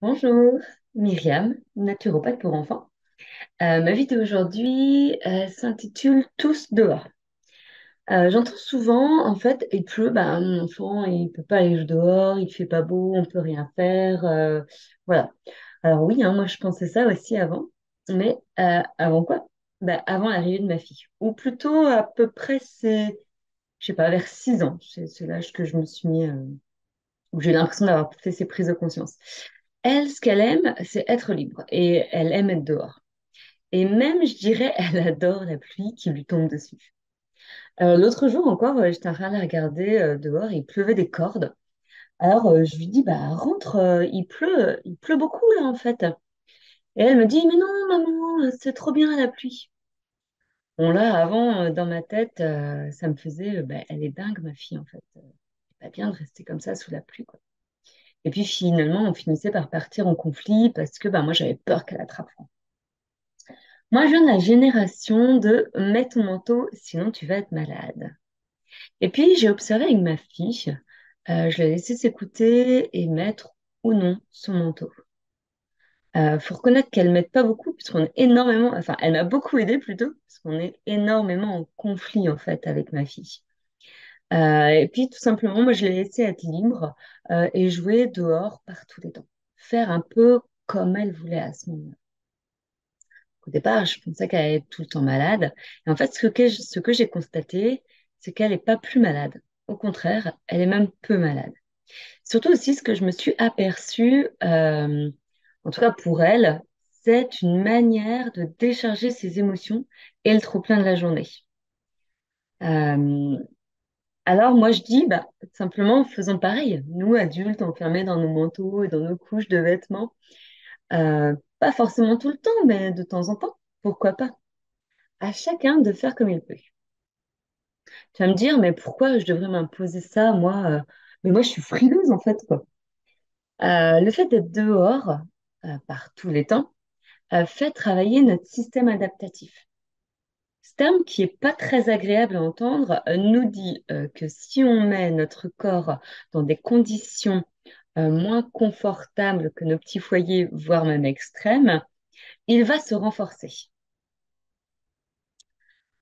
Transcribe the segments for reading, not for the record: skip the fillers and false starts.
Bonjour, Myriam, naturopathe pour enfants. Ma vidéo aujourd'hui s'intitule Tous dehors. J'entends souvent, en fait, il pleut, bah, mon enfant, il peut pas aller dehors, il fait pas beau, on peut rien faire. Voilà. Alors oui, hein, moi je pensais ça aussi avant, mais avant quoi? Bah, avant l'arrivée de ma fille. Ou plutôt à peu près, je sais pas, vers 6 ans. C'est l'âge que je me suis mis, où j'ai l'impression d'avoir fait ces prises de conscience. Elle, ce qu'elle aime, c'est être libre et elle aime être dehors. Et même, je dirais, elle adore la pluie qui lui tombe dessus. L'autre jour encore, j'étais en train de la regarder dehors, il pleuvait des cordes. Alors, je lui dis, bah, rentre, il pleut beaucoup là en fait. Et elle me dit, mais non, maman, c'est trop bien la pluie. Bon, là, avant, dans ma tête, ça me faisait, bah, elle est dingue, ma fille, en fait. C'est pas bien de rester comme ça sous la pluie, quoi. Et puis finalement, on finissait par partir en conflit parce que bah, moi, j'avais peur qu'elle attrape froid. Moi, je viens de la génération de mets ton manteau, sinon tu vas être malade. Et puis, j'ai observé avec ma fille, je l'ai laissé s'écouter et mettre ou non son manteau. Faut reconnaître qu'elle m'aide pas beaucoup, puisqu'on est énormément, enfin, elle m'a beaucoup aidé plutôt, parce qu'on est énormément en conflit en fait avec ma fille. Et puis, tout simplement, moi, je l'ai laissée être libre et jouer dehors par tous les temps. Faire un peu comme elle voulait à ce moment-là. Au départ, je pensais qu'elle allait être tout le temps malade. Et en fait, ce que j'ai constaté, c'est qu'elle n'est pas plus malade. Au contraire, elle est même peu malade. Surtout aussi, ce que je me suis aperçue, en tout cas pour elle, c'est une manière de décharger ses émotions et le trop-plein de la journée. Euh, alors moi, je dis, bah, simplement, faisons pareil. Nous, adultes, enfermés dans nos manteaux et dans nos couches de vêtements, pas forcément tout le temps, mais de temps en temps, pourquoi pas? À chacun de faire comme il peut. Tu vas me dire, mais pourquoi je devrais m'imposer ça, moi? Mais moi, je suis frileuse, en fait, quoi. Le fait d'être dehors, par tous les temps, fait travailler notre système adaptatif. Ce terme, qui est pas très agréable à entendre, nous dit que si on met notre corps dans des conditions moins confortables que nos petits foyers, voire même extrêmes, il va se renforcer.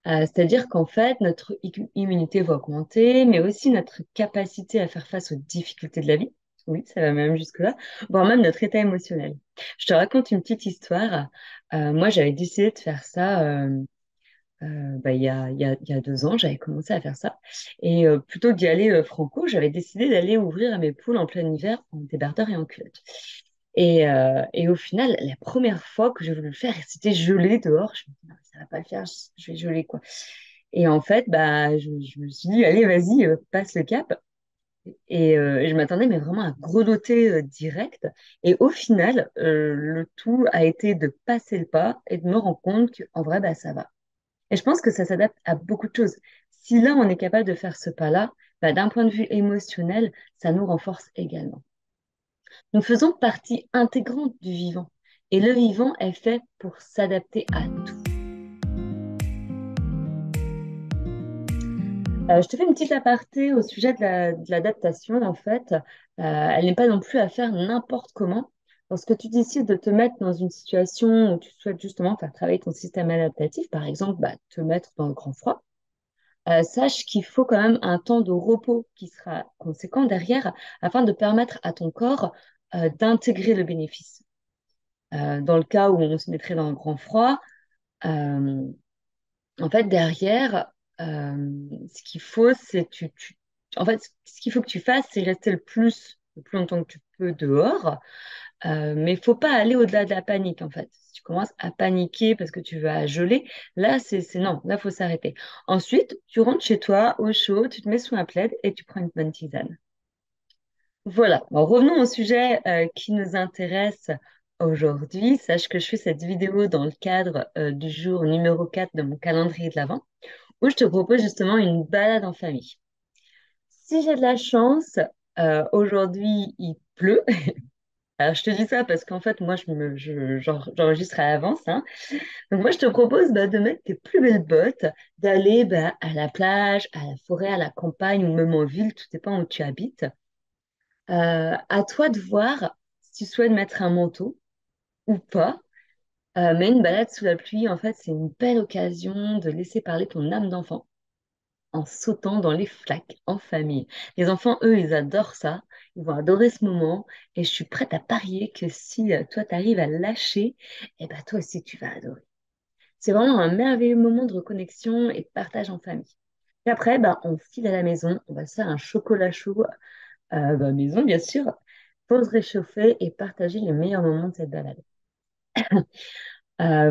C'est-à-dire qu'en fait, notre immunité va augmenter, mais aussi notre capacité à faire face aux difficultés de la vie. Oui, ça va même jusque-là, voire même notre état émotionnel. Je te raconte une petite histoire. Moi, j'avais décidé de faire ça bah, il y a 2 ans, j'avais commencé à faire ça. Et plutôt que d'y aller franco, j'avais décidé d'aller ouvrir à mes poules en plein hiver en débardeur et en culotte. Et au final, la première fois que j'ai voulu le faire, c'était gelé dehors. Je me dis, non, ça va pas le faire, je vais geler, quoi. Et en fait, bah, je me suis dit, allez, vas-y, passe le cap. Et je m'attendais, mais vraiment à grelotter direct. Et au final, le tout a été de passer le pas et de me rendre compte qu'en vrai, bah, ça va. Et je pense que ça s'adapte à beaucoup de choses. Si là, on est capable de faire ce pas-là, bah, d'un point de vue émotionnel, ça nous renforce également. Nous faisons partie intégrante du vivant. Et le vivant est fait pour s'adapter à tout. Je te fais une petite aparté au sujet de l'adaptation, en fait. Elle n'est pas non plus à faire n'importe comment. Lorsque tu décides de te mettre dans une situation où tu souhaites justement faire travailler ton système adaptatif, par exemple, bah, te mettre dans le grand froid, sache qu'il faut quand même un temps de repos qui sera conséquent derrière afin de permettre à ton corps d'intégrer le bénéfice. Dans le cas où on se mettrait dans un grand froid, euh, en fait, derrière, ce qu'il faut, c'est en fait, ce qu'il faut que tu fasses, c'est rester le plus longtemps que tu peux dehors, mais il faut pas aller au-delà de la panique, en fait. Si tu commences à paniquer parce que tu vas geler, là, non, là, faut s'arrêter. Ensuite, tu rentres chez toi au chaud, tu te mets sous un plaid et tu prends une bonne tisane. Voilà. Bon, revenons au sujet qui nous intéresse aujourd'hui. Sache que je fais cette vidéo dans le cadre du jour numéro 4 de mon calendrier de l'Avent, où je te propose justement une balade en famille. Si j'ai de la chance, aujourd'hui il pleut. Alors je te dis ça parce qu'en fait moi j'enregistre à l'avance, hein. Donc moi je te propose bah, de mettre tes plus belles bottes, d'aller bah, à la plage, à la forêt, à la campagne ou même en ville, tout dépend où tu habites. À toi de voir si tu souhaites mettre un manteau ou pas. Mais une balade sous la pluie, en fait, c'est une belle occasion de laisser parler ton âme d'enfant en sautant dans les flaques en famille. Les enfants, eux, ils adorent ça. Ils vont adorer ce moment. Et je suis prête à parier que si toi, tu arrives à lâcher, eh ben, toi aussi, tu vas adorer. C'est vraiment un merveilleux moment de reconnexion et de partage en famille. Et après, bah, on file à la maison, on va se faire un chocolat chaud, bah, maison, bien sûr, pour se réchauffer et partager les meilleurs moments de cette balade.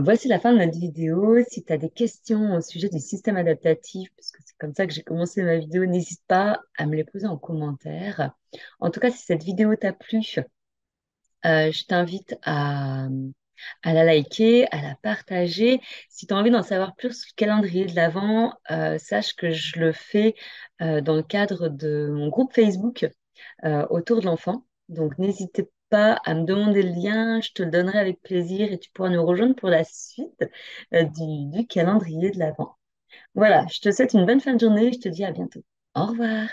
Voici la fin de notre vidéo. Si tu as des questions au sujet du système adaptatif, parce que c'est comme ça que j'ai commencé ma vidéo, n'hésite pas à me les poser en commentaire. En tout cas, si cette vidéo t'a plu, je t'invite à la liker, à la partager. Si tu as envie d'en savoir plus sur le calendrier de l'Avent, sache que je le fais dans le cadre de mon groupe Facebook autour de l'enfant. Donc, n'hésitez pas à me demander le lien, je te le donnerai avec plaisir et tu pourras nous rejoindre pour la suite du calendrier de l'Avent. Voilà, je te souhaite une bonne fin de journée et je te dis à bientôt. Au revoir.